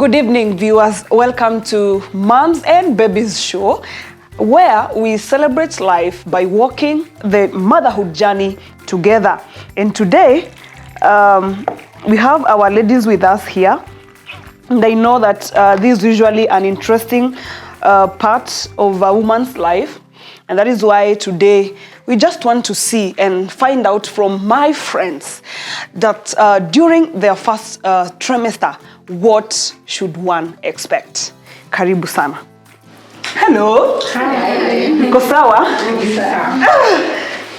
Good evening, viewers. Welcome to Moms and Babies Show, where we celebrate life by walking the motherhood journey together. And today, we have our ladies with us here. And I know that this is usually an interesting part of a woman's life. And that is why today we just want to see and find out from my friends that during their first trimester, what should one expect? Karibu sana. Hello. Hi. Niko sawa?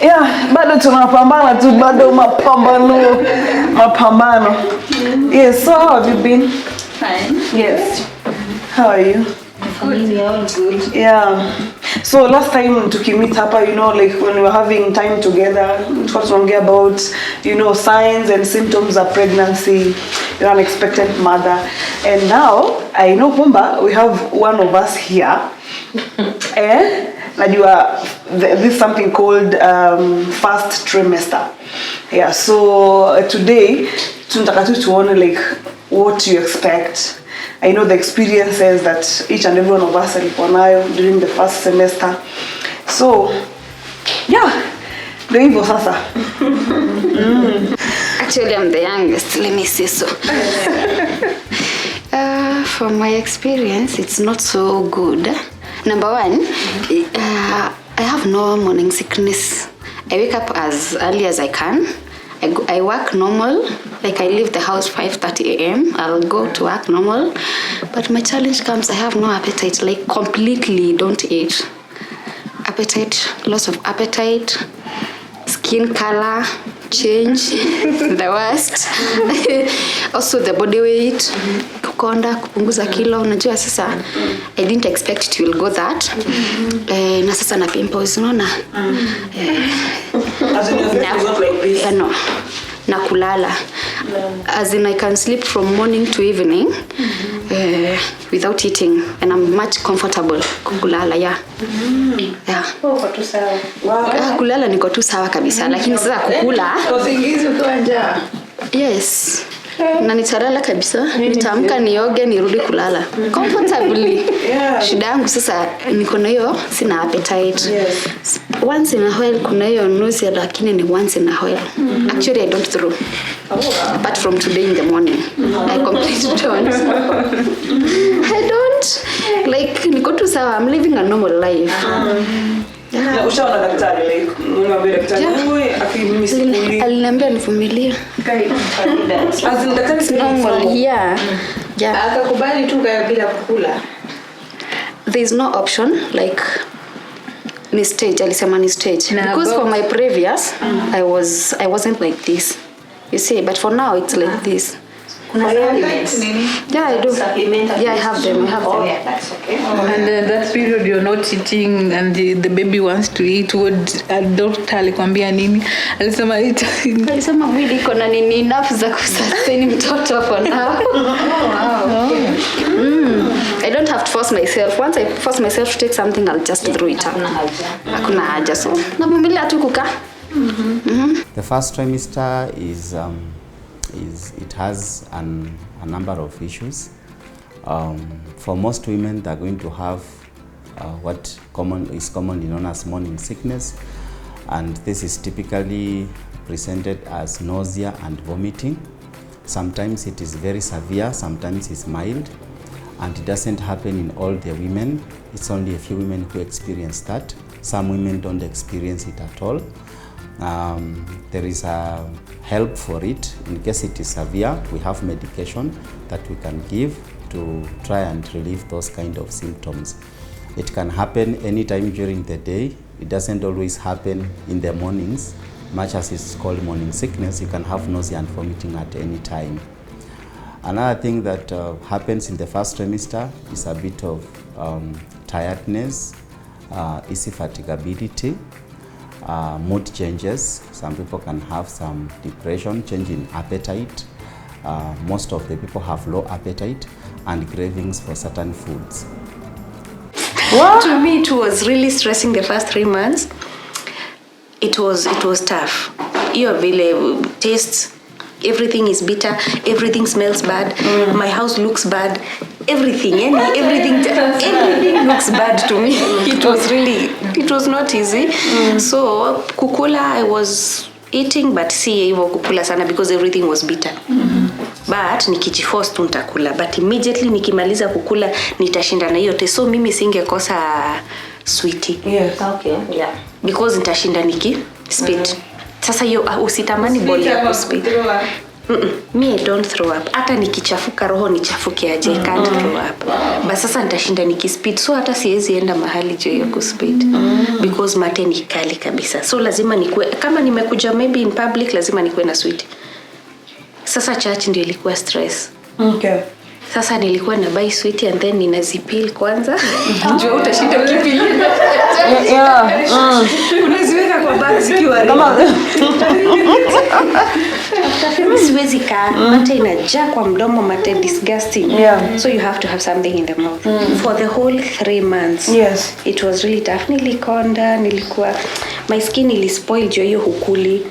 Yeah, bado tunapambana tu, bado mapambano. Yes, so how have you been? Fine. Yes. How are you? Good. Yeah. So last time meet hapa, like when we were having time together, tulikuwa tunaongea about, signs and symptoms of pregnancy, you're an expectant mother. And now, I know Pumba, we have one of us here. Najua, this is something called first trimester. Yeah, so today, tunataka tu tuone like what you expect. I know the experiences that each and every one of us alikuwa nayo during the first semester. So, yeah, ndio hivyo sasa. Actually, I'm the youngest, let me say so. From my experience, it's not so good. Number one, I have no morning sickness. I wake up as early as I can. I work normal, like I leave the house 5:30 a.m. I'll go to work normal, but my challenge comes, I have no appetite, like completely don't eat. Appetite, loss of appetite, skin color change, the worst. Also the body weight, kukonda, kupunguza kilo, unajua sasa, I didn't expect it will go that. Na sasa na pimples, unaona? No. Na kulala. As in I can sleep from morning to evening without eating, and I'm much comfortable kulala, yeah. Yeah. Uko tu sawa. Wow. Kulala niko tu sawa kabisa, lakini sasa kukula usingizi ukiwa njaa. yes. Na nitalala kabisa, nitaamka nioge nirudi kulala comfortably. Yeah. Shida yangu sasa niko na hiyo sina appetite. Yes. Once in a while kuna hiyo nausea, lakini ni once in a while. Actually I don't throw. Apart from today in the morning. I completely don't. I don't. Like niko tu sawa, I'm living a normal life. Na ushaona daktari like unamwambia daktari wewe mimi sikuli. Aliniambia nivumilie. As in daktari si normal, yeah. Yeah. Akakubali tu bila kukula. There is no option like ni stage, alisema ni stage. Because for my previous I wasn't like this. You see, but for now it's like this. Kuna supplements nini? Yeah, I do. Yeah, I have them. Oh, yeah, that's okay. And that period you're not eating and the baby wants to eat, what doctor alikwambia nini? Alisema mwili iko na nini enough za kusustain mtoto for now. I don't have to force myself. Once I force myself to take something, I'll just throw it out. Hakuna haja. So, navumilia tu kukaa. The first trimester it has a number of issues. For most women, they're going to have what is commonly known as morning sickness, and this is typically presented as nausea and vomiting. Sometimes it is very severe, sometimes it's mild, and it doesn't happen in all the women. It's only a few women who experience that. Some women don't experience it at all. There is a help for it. In case it is severe, we have medication that we can give to try and relieve those kind of symptoms. It can happen anytime during the day. It doesn't always happen in the mornings. Much as it's called morning sickness, you can have nausea and vomiting at any time. Another thing that happens in the first trimester is a bit of tiredness, easy fatigability, mood changes. Some people can have some depression, change in appetite. Most of the people have low appetite and cravings for certain foods. What? To me, it was really stressing the first 3 months. It was tough. Your vile taste everything is bitter, everything smells bad, my house looks bad, everything looks bad to me. It was not easy. So kukula, I was eating, but si hivyo kukula sana because everything was bitter. But nikijiforce tu nitakula, but immediately nikimaliza kukula nitashinda na hiyo. So mimi singekosa sweetie. Yes. Okay. Yeah. Because nitashinda spit. Sasa hiyo usitamani boli ya spit. Me, I don't throw up. Hata nikichafuka roho nichafuke aje, I can't throw up. But sasa nitashinda nikispit. So hata siwezi enda mahali juu ya kuspit. Because mate ni kali kabisa. So lazima nikue, kama nimekuja maybe in public, lazima nikue na sweet. Sasa church ndio ilikuwa stress. Okay. Sasa nilikuwa na buy sweet and then ninazipil kwanza. Njoo utashinda ukipili. Unaziweka kwa bag zikiwa kama siwezi kaa, mate inajaa kwa mdomo, mate disgusting. So you have to have something in the mouth. For the whole 3 months. Yes. It was really tough. Nilikonda, my skin ilispoil juu hiyo hukuli.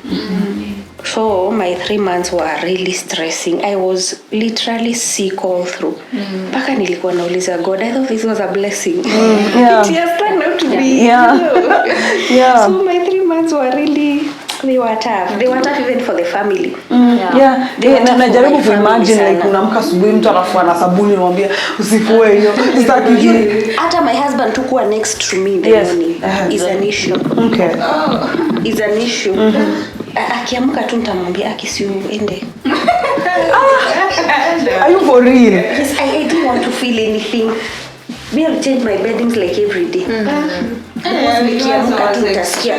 So my 3 months were really stressing. I was literally sick all through. Paka nilikuwa nauliza God, I thought this was a blessing. It has turned out to be. So my 3 months were really, they were tough. They were tough even for the family. Najaribu kuimagine like unamka asubuhi mtu anafua na sabuni unamwambia usifue hiyo. Hata my husband took next to me the morning. Is an issue. Okay. Is an issue. Akiamka tu nitamwambia akisiuende. Are you for real? Yes, I didn't want to feel anything. I'll change my beddings like every day. Nikiamka tu nitasikia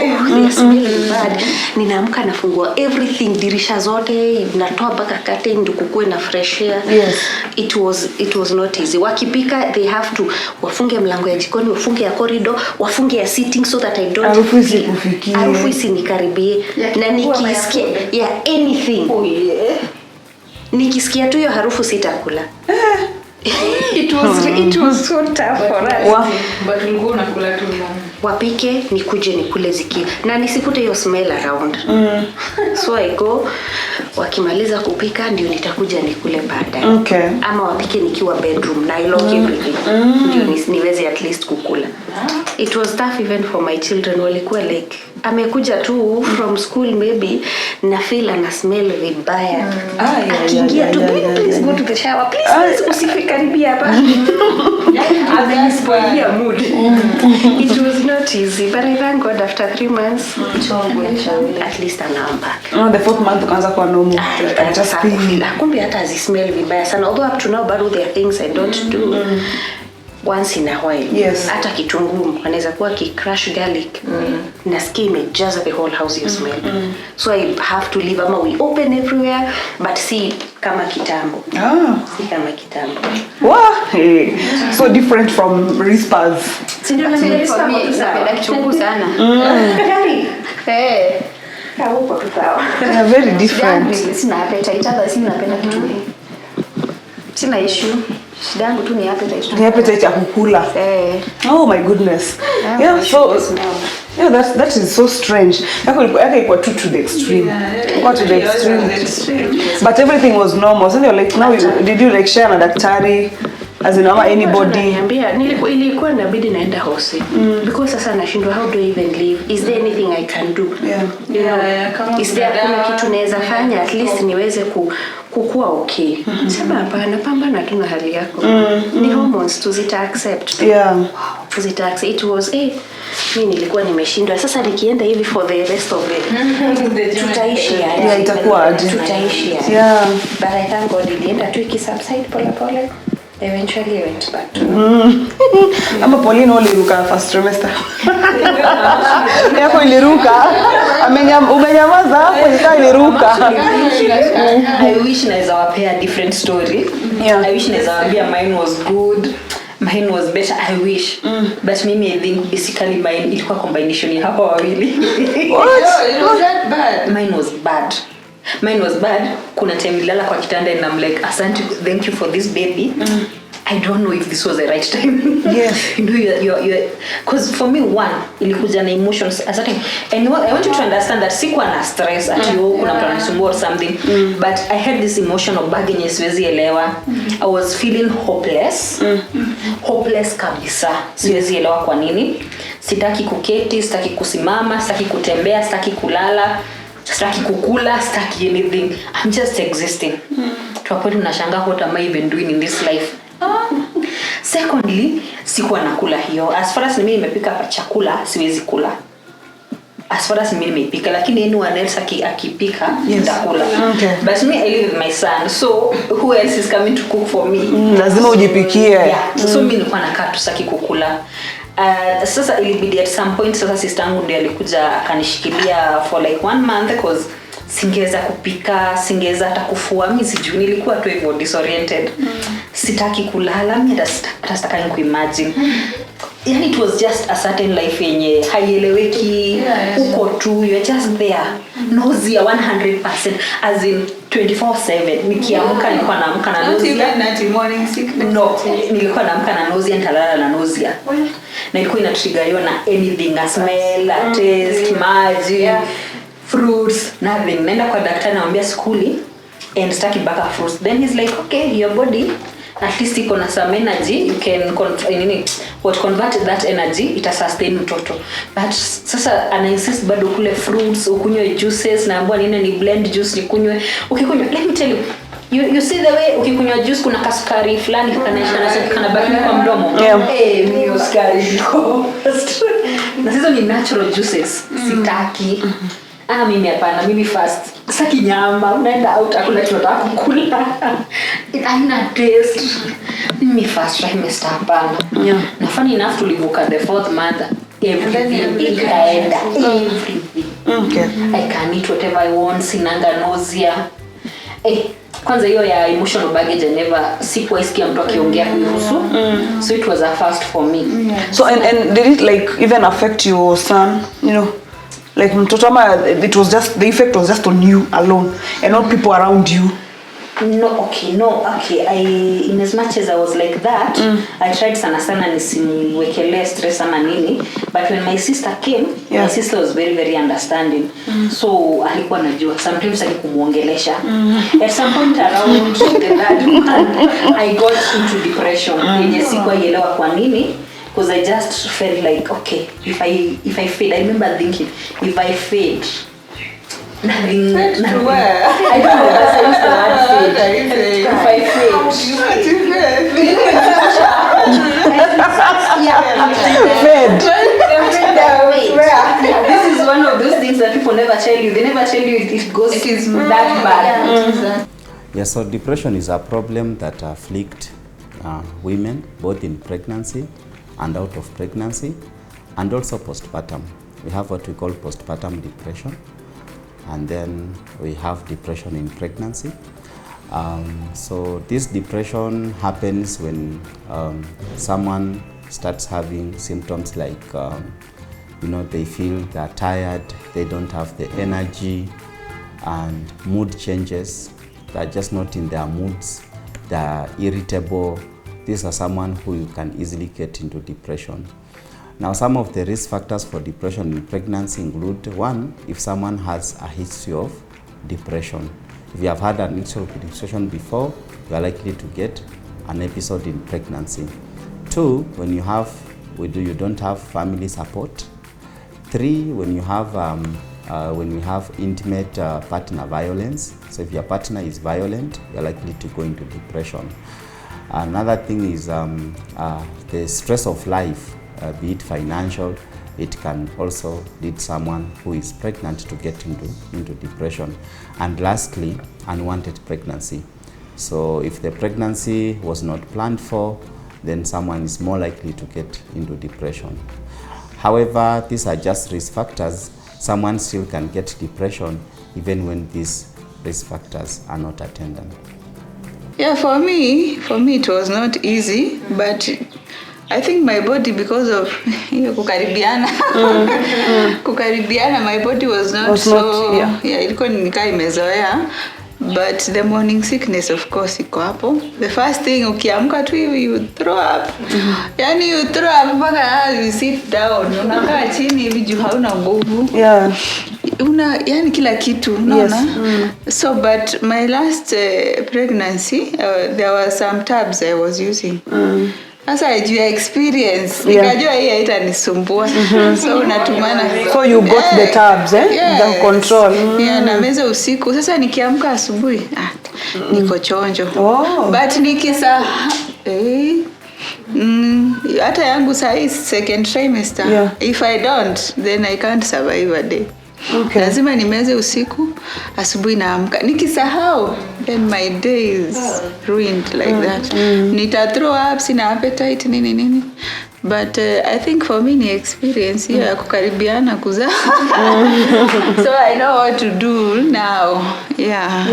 bad. Ninaamka nafungua everything, dirisha zote, natoa mpaka curtain ndio kukue na fresh air. Yes. It was not easy. Wakipika they have to wafunge mlango ya jikoni, wafunge ya corridor, wafunge ya sitting so that I don't harufu isinikaribie. Na nikisikia anything. Nikisikia tu hiyo harufu sitakula. It was so tough for us. But nilikuwa nakula tu wapike nikule ziki na nisikute hiyo smell around. So I go, wakimaliza kupika ndio nitakuja nikule baadaye. Okay. Ama wapike nikiwa bedroom na I lock everything. Ndio niweze at least kukula. It was tough even for my children. Walikuwa like amekuja tu from school maybe na feel ana smell vibaya. Akiingia tu please go to the shower please usifikaribia hapa. Spoil your mood. It was not easy, but I thank God after 3 months at least I'm back. The 4th month ukaanza kwa normal. I just feel kumbe hata smell vibaya sana, although up to now but there are things I don't do once in a while. Yes. Hata kitunguu anaweza kuwa crush garlic. Nasikia imejaza the whole house you smell. So I have to leave ama we open everywhere but see kama kitambo. Si kama kitambo. Wow. So different from Rispas. Sindio napenda kitunguu sana. Kaupo tutawa. They are very different. Sina appetite hata napenda kitunguu. Sina issue. Shida yangu tu ni appetite. The appetite ya kukula. Oh my goodness. That is so strange. Yako iko to the extreme. Got to the extreme. But everything was normal. So you're like now did you like share na daktari as in anybody? Niambia ilikuwa inabidi naenda hosi. Because sasa nashindwa how do I even live? Is there anything I can do? You know, is there kuna kitu naweza fanya at least niweze kukua okay. Sema hapana, pambana tu na hali yako. Ni hormones tu zita accept. Zita accept. It was mimi nilikuwa nimeshindwa. Sasa nikienda hivi for the rest of it. Tutaishi itakuwa aje. Tutaishi. But I thank God ilienda tu ikisubside pole. Eventually I went back to Ama Pauline uliruka first trimester. Yako iliruka. Umenyamaza hapo iliruka. I wish naweza wapea different story. I wish naweza waambia mine was good. Mine was better, I wish. But mimi I think basically mine ilikuwa combination ya hapo wawili. What? It was that bad. Mine was bad. Kuna time nilala kwa kitanda and I'm like, asante, thank you for this baby. I don't know if this was the right time. Yes. You know, you're because for me, one, ilikuja na emotions a certain, and I want you to understand that sikuwa na stress at you, kuna mtu ananisumbua or something, but I had this emotion of baggage siwezi elewa. I was feeling hopeless. Hopeless kabisa. Siwezi elewa kwa nini. Sitaki kuketi, sitaki kusimama, sitaki kutembea, sitaki kulala, sitaki kukula, sitaki anything. I'm just existing. Tuwakweli unashangaa what am I even doing in this life? Secondly, sikuwa nakula hiyo. As far as mimi nimepika chakula, siwezi kula. As far as mimi nimepika, lakini anyone else akipika, nitakula. Okay. But me, I live with my son, so who else is coming to cook for me? Lazima ujipikie. Yeah. So mimi nilikuwa nakaa tu saki kukula. Sasa ilibidi at some point sasa sister yangu ndiye alikuja akanishikilia for like 1 month because singeweza kupika, singeweza hata kufua, mimi sijui nilikuwa tu hivyo disoriented. Sitaki kulala, mimi hata sitaki kuimagine. Yani it was just a certain life yenye haieleweki, uko tu, you're just there. Nausea 100%, as in 24/7. Nikiamka nilikuwa naamka na nausea. Morning sickness. No, nilikuwa naamka na nausea, nitalala na nausea. Na ilikuwa inatriggeriwa na anything, a smell, a taste, maji, fruits, nothing. Naenda kwa daktari naambia skuli and staki baka fruits. Then he's like, okay, your body at least iko na some energy, you can convert that energy, ita sustain mtoto. But sasa ana insist bado kule fruits, ukunywe juices, naambiwa nini ni blend juice nikunywe. Ukikunywa, let me tell you, you see the way ukikunywa juice kuna kasukari fulani kana baki kwa mdomo. Mimi sukari iko. Na hizo ni natural juices. Sitaki. Mimi hapana, mimi fast. Saki nyama, unaenda out akula tunataka kukula. Haina taste. Mimi fast Trimester hapana. Na funny enough tulivuka the 4th month. Everything. Okay. I can eat whatever I want, sinanga nausea. Kwanza hiyo ya emotional baggage I never sikuwa isikia mtu akiongea kuhusu. So it was a first for me. So and did it like even affect your son, you know? Like mtoto ama it was just the effect was just on you alone and not people around you? No, I in as much as I was like that, I tried sana nisimwekelee stress ama nini, but when my sister came, my sister was very very understanding. So alikuwa anajua, sometimes alikumuongelesha. At some point around the third month, I got into depression. Yenye sikuwa elewa kwa nini, because I just felt like, okay, if I fail, I remember thinking, if I failed, nothing. I don't know. That's the word failed. If I failed. This is one of those things that people never tell you. They never tell you it is that bad. Yeah, so depression is a problem that afflicts women both in pregnancy and out of pregnancy, and also postpartum. We have what we call postpartum depression, and then we have depression in pregnancy. So this depression happens when someone starts having symptoms like they feel they're tired, they don't have the energy, and mood changes. They're just not in their moods, they're irritable. These are someone who you can easily get into depression. Now, some of the risk factors for depression in pregnancy include: 1, if someone has a history of depression. If you have had an history of depression before, you are likely to get an episode in pregnancy. 2, when you don't have family support. 3, when you have intimate partner violence. So if your partner is violent, you're likely to go into depression. Another thing is the stress of life, be it financial. It can also lead someone who is pregnant to get into depression. And lastly, unwanted pregnancy. So if the pregnancy was not planned for, then someone is more likely to get into depression. However, these are just risk factors. Someone still can get depression even when these risk factors are not attended. Yeah, for me it was not easy, but I think my body, because of kukaribiana, my body was not ilikuwa nikaa imezoea, but the morning sickness of course iko hapo. The first thing ukiamka tu hivi you throw up. Yani you throw up mpaka you sit down. Unakaa chini hivi juu hauna nguvu. Yeah. Yani kila kitu unaona. So but my last pregnancy there were some tabs I was using. Sasa juu ya experience nikajua hii haitanisumbua. So unatumana. So you got the tabs, the control. Yeah, na meza usiku. Sasa nikiamka asubuhi niko chonjo. But nikisa hata yangu saa second trimester. If I don't, then I can't survive a day. Okay. Lazima nimeze usiku, asubuhi naamka. Nikisahau, then my day is ruined like that. Nita throw up, sina appetite, nini. But I think for me ni experience hiyo ya kukaribiana kuzaa. So I know what to do now. Yeah.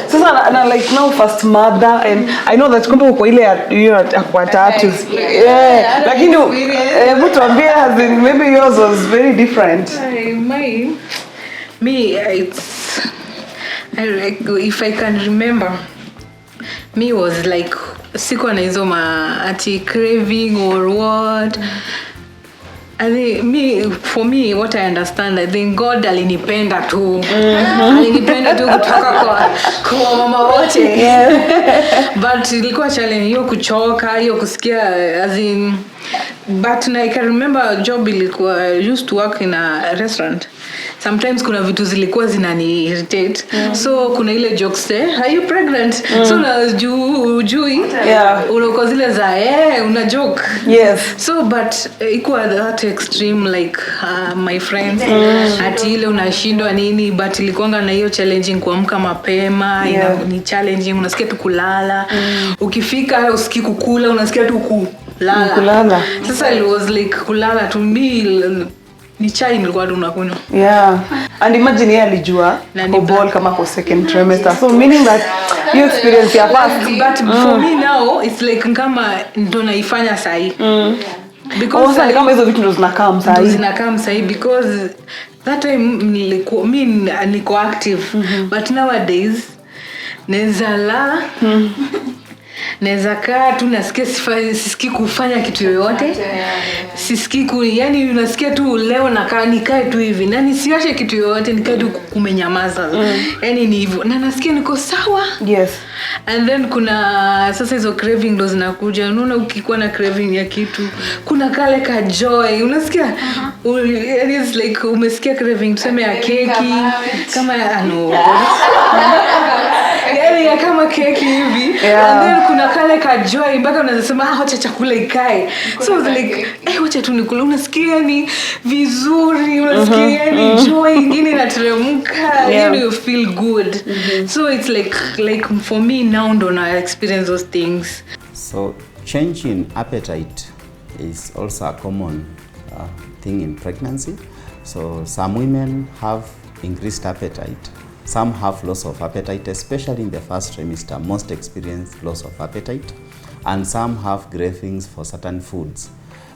Sasa na like now first mother, and I know that kumbe uko ile kwa tatu. Yeah. Lakini hebu tuambie, as in maybe yours was very different. If I can remember, me was like sikuwa na hizo ati craving or what. I think for me what I understand, I think God alinipenda tu. Alinipenda tu kutoka kwa mama wote. But ilikuwa challenge hiyo kuchoka, hiyo kusikia as in. But I can remember a job ilikuwa, I used to work in a restaurant. Sometimes kuna vitu zilikuwa zinani irritate. So kuna ile jokes are you pregnant? So na jui unakuwa zile za una joke. Yes. So but ikuwa that extreme like my friends ati ile unashindwa nini, but ilikuanga na hiyo challenging kuamka mapema, ni challenging, unasikia tu kulala. Ukifika usikii kukula, unasikia tu kulala. Sasa it was like kulala to me ni chai nilikuwa tunakunywa. And imagine yeye alijua ball kama kwa second trimester. So meaning that you experience your first. But for me now it's like kama ndo naifanya sahi. Because kama hizo vitu ndo zinakaa sahi because that time niko active. But nowadays naweza kaa tu nasikia sisikii kufanya kitu yoyote. Sisikii yani unasikia tu leo nakaa nikae tu hivi na nisiache kitu yoyote, nikae tu kumenyamaza. Yani ni hivyo na nasikia niko sawa. Yes. And then kuna sasa hizo craving ndo zinakuja. Unaona ukikuwa na craving ya kitu kuna kale ka joy unasikia. It's like umesikia craving tuseme ya keki kama yani kama keki hivi. And then kuna kale ka joy mpaka unasema acha chakula ikae. So it's like wacha tu nikule, unasikia ni vizuri, unasikia ni joy ingine inateremka, you feel good. So it's like for me now don't I experience those things. So change in appetite is also a common thing in pregnancy. So some women have increased appetite. Some have loss of appetite, especially in the first trimester. Most experience loss of appetite, and some have cravings for certain foods.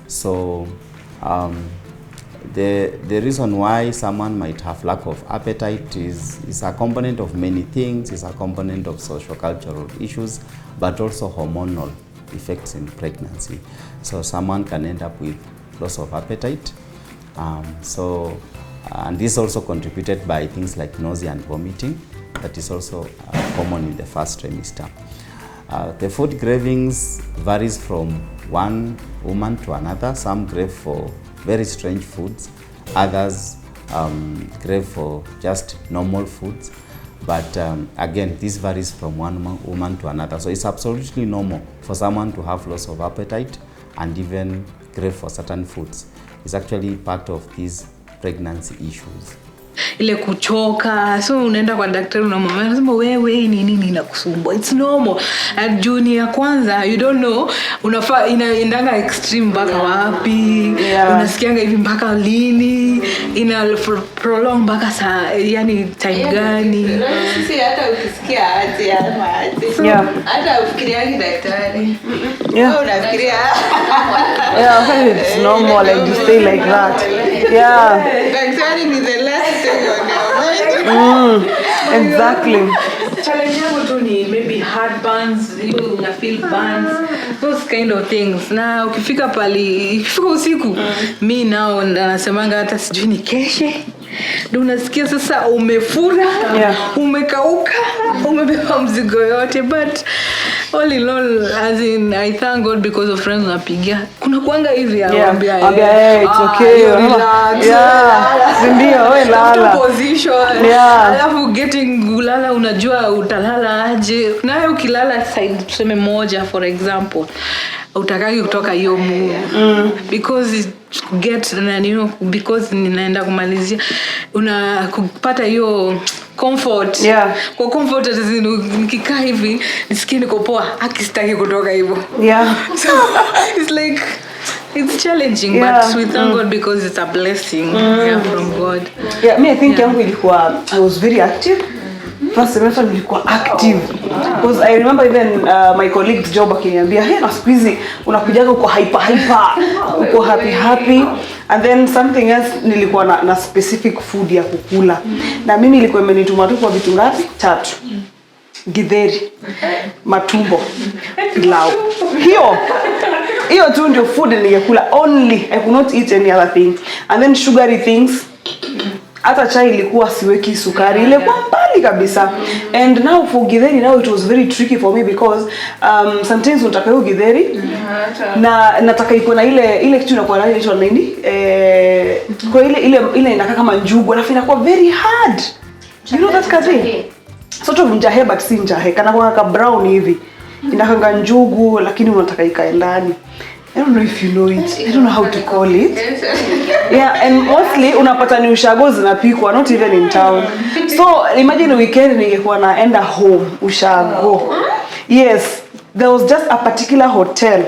So the reason why someone might have lack of appetite is a component of many things. It's a component of socio-cultural issues, but also hormonal effects in pregnancy. So someone can end up with loss of appetite. And this also contributed by things like nausea and vomiting. That is also common in the first trimester. The food cravings varies from one woman to another. Some crave for very strange foods. Others crave for just normal foods. But again, this varies from one woman to another. So it's absolutely normal for someone to have loss of appetite and even crave for certain foods. It's actually part of these pregnancy issues. Ile kuchoka, so unaenda kwa daktari unamwambia anasema wewe nini inakusumbua. It's normal. At junior kwanza you don't know unafaa inaendanga extreme mpaka wapi. Unasikianga hivi mpaka lini, ina prolong mpaka yani time gani. Sisi hata ukisikia aje ama aje. Hata ufikiriani daktari. Unafikiria it's normal like you stay like that. Daktari ni the last thing on your mind. Exactly. Challenge yangu tu ni maybe heartburns, you una feel burns, those kind of things. Na ukifika usiku, mi nao nasemanga hata sijui ni keshe. Ndio unasikia sasa umefura, umekauka, umebeba mzigo yote, but all in all, as in, I thank God because of friends unapigia. Kuna kuanga hivi Ambia it's okay. Relax. Ndio wewe lala. Position. Alafu getting ulala unajua utalala aje. Nayo ukilala side tuseme moja for example. Utakaki kutoka hiyo because because ninaenda kumalizia kupata hiyo comfort. Kwa comfort nikikaa hivi nisikie niko poa, akistaki kutoka hivyo. So it's like it's challenging, but we thank God because it's a blessing from God. Me I think yangu ilikuwa I was very active. First semester nilikuwa active because I remember even my colleague's job akiniambia na siku hizi unakujaga uko hyper uko happy, and then something else nilikuwa na specific food ya kukula, na mimi ilikuwa imenituma tu kwa vitu ngapi 3: githeri, matumbo, pilau. Hiyo tu ndio food niliyekula only. I could not eat any other thing. And then sugary things, hata chai ilikuwa siweki sukari, ile kwa mbali kabisa. And now for githeri, now it was very tricky for me because sometimes unataka hiyo githeri na nataka iko na ile kitu inakuwa na inaitwa nini, kwa ile inakaa kama njugu, alafu inakuwa very hard. You know that kazi sort of njahe, but si njahe, kana kwa brown hivi, inakanga njugu lakini unataka ikae ndani. I don't know if you know it. I don't know how to call it. And mostly unapata ni ushago zinapikwa, not even in town. So imagine weekend ningekuwa naenda home ushago. Yes, there was just a particular hotel.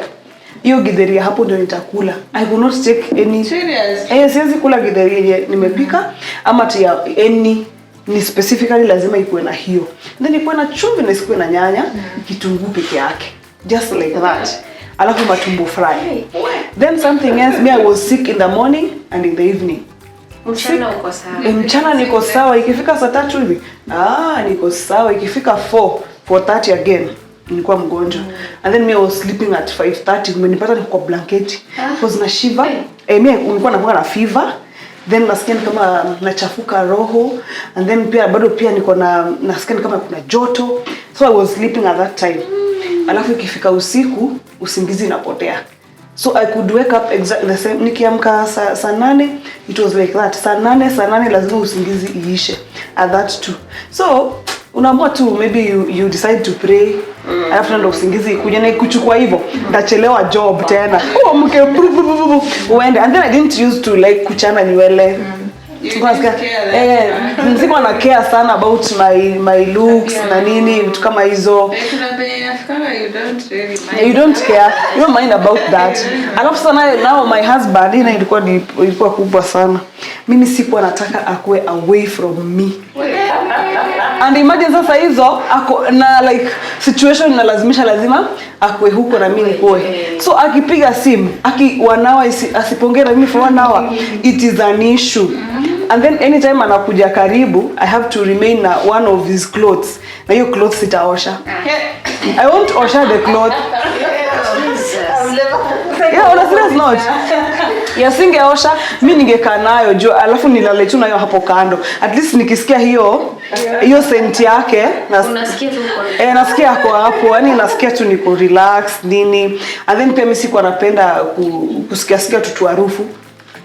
Hiyo githeri hapo ndio nitakula. I could not take any. Serious? Siwezi kula githeri yenye nimepika ama tia any, ni specifically lazima ikuwe na hiyo. Then ikuwe na chumvi na isikuwe na nyanya, kitunguu peke yake. Just like that. Alafu matumbo fry. Then something else, I was sick in the morning and in the evening. Mchana uko sawa. Mchana niko sawa, ikifika saa 3 hivi. Niko sawa, ikifika 4:30 again. Nilikuwa mgonjwa. And then I was sleeping at 5:30. Umenipata niko kwa blanketi. Because na shiver. Mimi nilikuwa nakuwa na fever. Then nasikia kama nachafuka roho, and then bado niko nasikia kama kuna joto. So I was sleeping at that time. Alafu ikifika usiku usingizi inapotea. So I could wake up exactly the same. Nikiamka saa 8, it was like that. Saa 8 lazima usingizi iishe at that too. So unaamua tu, maybe you decide to pray. Alafu ndo usingizi kuja na kuchukua hivyo, ndachelewa job tena. Mke uende. And then I didn't used to like kuchana nywele. Nziko na care sana about my looks na nini, vitu kama hizo. You don't care. You don't mind about that. Alafu sana now my husband, ilikuwa kubwa sana. Mimi sikuwa nataka akue away from me. And imagine sasa hizo na like situation na lazima akue huko na mimi nikoe. So akipiga simu, 1 hour asipongea mimi for 1 hour, it is an issue. And then anytime anakuja karibu, I have to remain na one of his clothes. Na hiyo clothes sitaosha. I won't osha the cloth. Honestly not. Yasingeosha, mimi ningekaa nayo juu, alafu nilale tu nayo hapo kando. At least nikisikia hiyo scent yake unasikia tu uko. Nasikia hapo, yani nasikia tu niko relax nini. And then pia mimi sikuwa napenda kusikia tu harufu.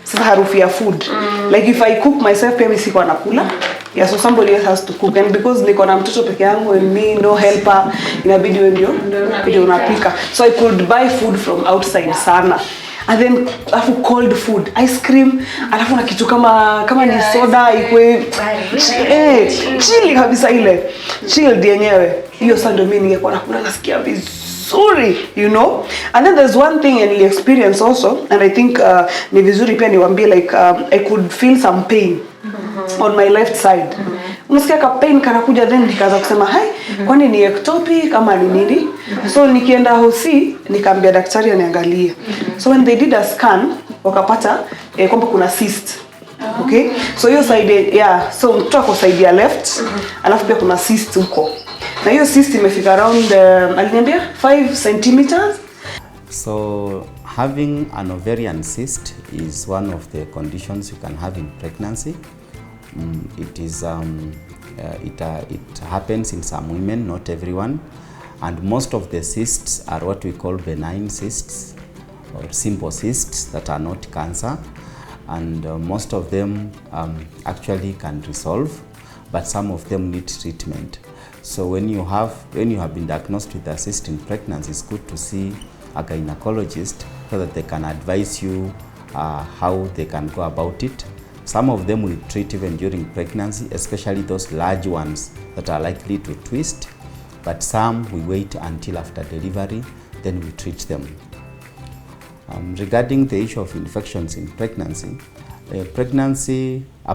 Sasa harufu ya food. Like if I cook myself, pia mimi sikuwa nakula. So somebody else has to cook, and because niko na mtoto peke yangu and me no helper, inabidi wewe ndio unapika. So I could buy food from outside sana. And then alafu cold food, ice cream, alafu na kitu kama ni soda ikwe chili kabisa, ile chilled yenyewe. Hiyo sasa ndio mimi ningekuwa nakula nasikia vizuri, you know. And then there's one thing and experience also, and I think ni vizuri pia niwaambie, like I could feel some pain on my left side. Unasikia ka pain kanakuja, then nikaanza kusema hai, kwani ni ectopic kama ni nini? So nikienda hosi nikaambia daktari aniangalie. So when they did a scan wakapata kwamba kuna cyst. Okay, so hiyo side, yeah, so mtoto ako side ya left, alafu pia kuna cyst huko, na hiyo cyst imefika around aliniambia 5 centimeters. So having an ovarian cyst is one of the conditions you can have in pregnancy. It happens in some women, not everyone, and most of the cysts are what we call benign cysts or simple cysts that are not cancer, and most of them actually can resolve, but some of them need treatment. So when you have been diagnosed with a cyst in pregnancy, it's good to see a gynecologist so that they can advise you how they can go about it. Some of them will treat even during pregnancy, especially those large ones that are likely to twist, but some we wait until after delivery, then we treat them. Regarding the issue of infections in pregnancy, a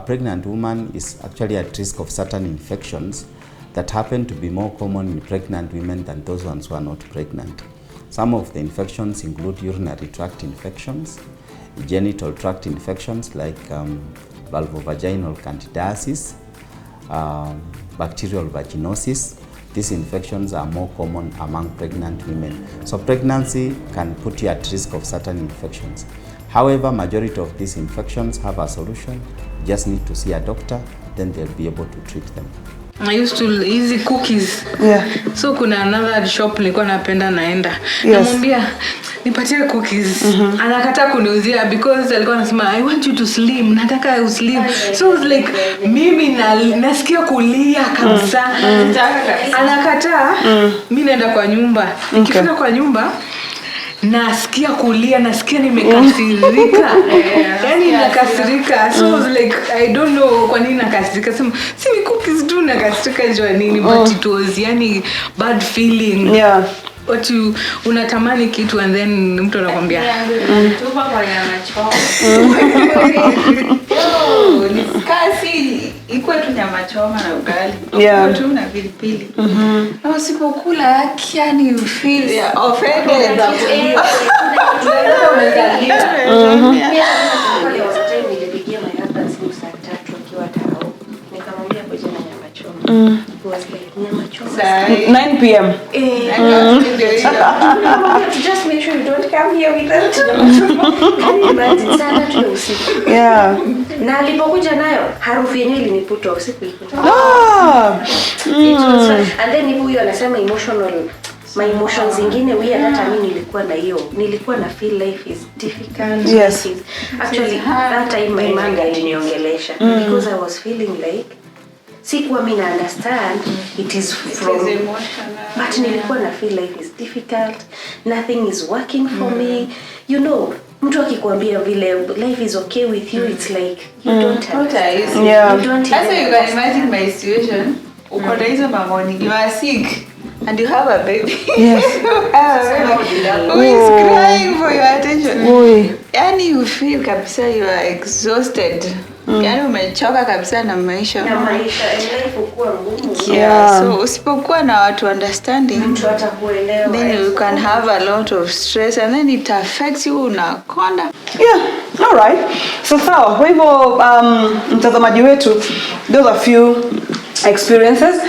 pregnant woman is actually at risk of certain infections that happen to be more common in pregnant women than those ones who are not pregnant. Some of the infections include urinary tract infections, genital tract infections like vulvovaginal candidiasis, bacterial vaginosis. These infections are more common among pregnant women. So pregnancy can put you at risk of certain infections. However, majority of these infections have a solution. You just need to see a doctor, then they'll be able to treat them. I used to easy cookies. Yeah. So kuna another shop nilikuwa napenda naenda. Yes. Namwambia nipatie cookies. Anakataa kuniuzia because alikuwa anasema I want you to slim. Nataka uslim. So I was like mimi nasikia kulia kabisa. Anakataa. Mimi naenda kwa nyumba. Nikifika kwa nyumba nasikia kulia, nasikia nimekasirika. Yaani nakasirika. So I was like I don't know kwa nini nakasirika. Sema si ni cookies tu nakasirika jua nini, but it was yani bad feeling. Yeah. What you unatamani kitu and then mtu anakuambia tupa kwa nyama choma. Nisikasi ikuwe tu nyama choma na ugali. Yeah. Tu na pilipili. Na usipokula yani you feel offended. Nilipigia my husband simu saa 3 akiwa tao. Nikamwambia ngoja na nyama choma. He was like nyama choma. 9 p.m. Just make sure you don't come here with us. Imagine sana tu usiku. Yeah. Na alipokuja nayo harufu yenyewe iliniputa usiku ikuta. And then huyo anasema my emotions zingine weird, hata mimi nilikuwa na feel life is difficult. Yes. Actually that time my mom aliniongelesha because I was feeling like sikuwa mimi na understand it is from but nilikuwa na feel life is difficult, nothing is working for me, you know. Mtu akikwambia vile life is okay with you, it's like you don't have. Yeah. You don't That's why you can imagine my situation. Uko na hizo mamoni, you are sick and you have a baby. Yes. Who is crying for your attention? Oi. Yani you feel kabisa you are exhausted. Yani umechoka kabisa na maisha. na maisha life ukuwa ngumu. Yeah. So usipokuwa na watu understanding, Mtu atakuelewa. then you can have a lot of stress and then it affects you unakonda. Yeah, all right. So sawa, kwa hivyo mtazamaji wetu, those are few experiences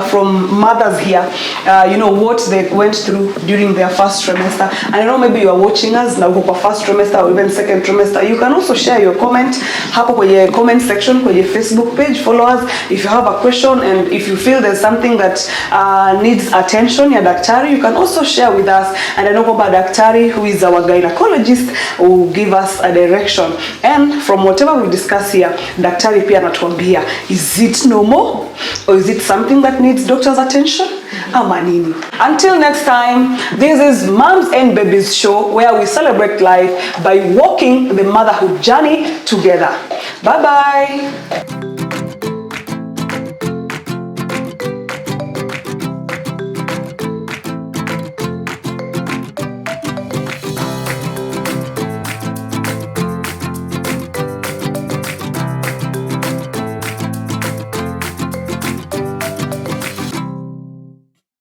from mothers here, you know what they went through during their first trimester. And I know maybe you are watching us na uko kwa first trimester or even second trimester. You can also share your comment hapo kwenye comment section kwenye Facebook page. Follow us if you have a question and if you feel there's something that needs attention ya daktari, you can also share with us. And I know kwamba daktari, who is our gynecologist, will give us a direction. And from whatever we discuss here, daktari pia anatuambia, is it normal or is it something that needs doctor's attention? Ama nini? Until next time, this is Moms and Babies show, where we celebrate life by walking the motherhood journey together. Bye bye.